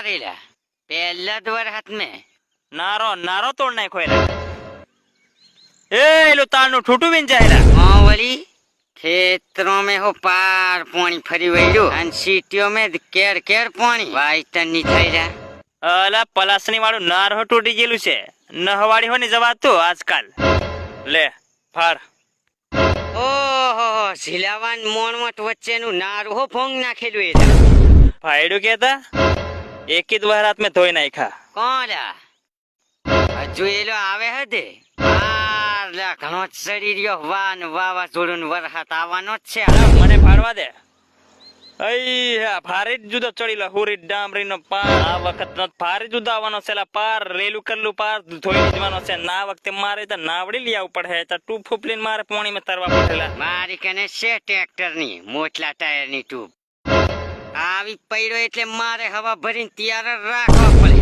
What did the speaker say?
मारेला पहला द्वार हाथ में नारो नारो तोड़ नाख्यो એલા એ લો તારનું ઠૂઠું બીન જાયલા मावली खेतरों में हो पार पानी फरी वैलो अन सीटियों में केर केर पानी वाइटन नहीं थायला અલા પલાસની વાળું નાર હો તૂટી ગયેલું છે નહવાડી હો ને જવાતું આજકાલ લે ફાર ઓહો સિલાવાન મોણમત વચ્ચેનું નારું હો ભોંગ નાખેલું એ ભાઈડું કેતા એકી જ વરાત મેં ધોઈ નાખ્યા કોલા હજુ એલો આવે હદે આરલા ઘણો ચડી રહ્યો વાન વાવાઝોડું વરસાદ આવવાનો જ છે મને ફાડવા દે અઈ હા ફારી જ જુદો ચડીલા હુરી ડામરી નો પાર આ વખત નો ફારી જુદો આવવાનો છે લા પાર રેલું કરલું પાર ધોઈ જવાનો છે ના વખતે મારે તો નાવડી લઈ આવવું પડે તો ટૂબ ફૂપલીને મારે પાણી માં તરવા પડેલા મારી કને છે ટ્રેક્ટર ની મોટલા ટાયર ની ટ્યુબ આવી પડ્યો એટલે મારે હવા ભરીને તૈયાર જ રાખવા પડે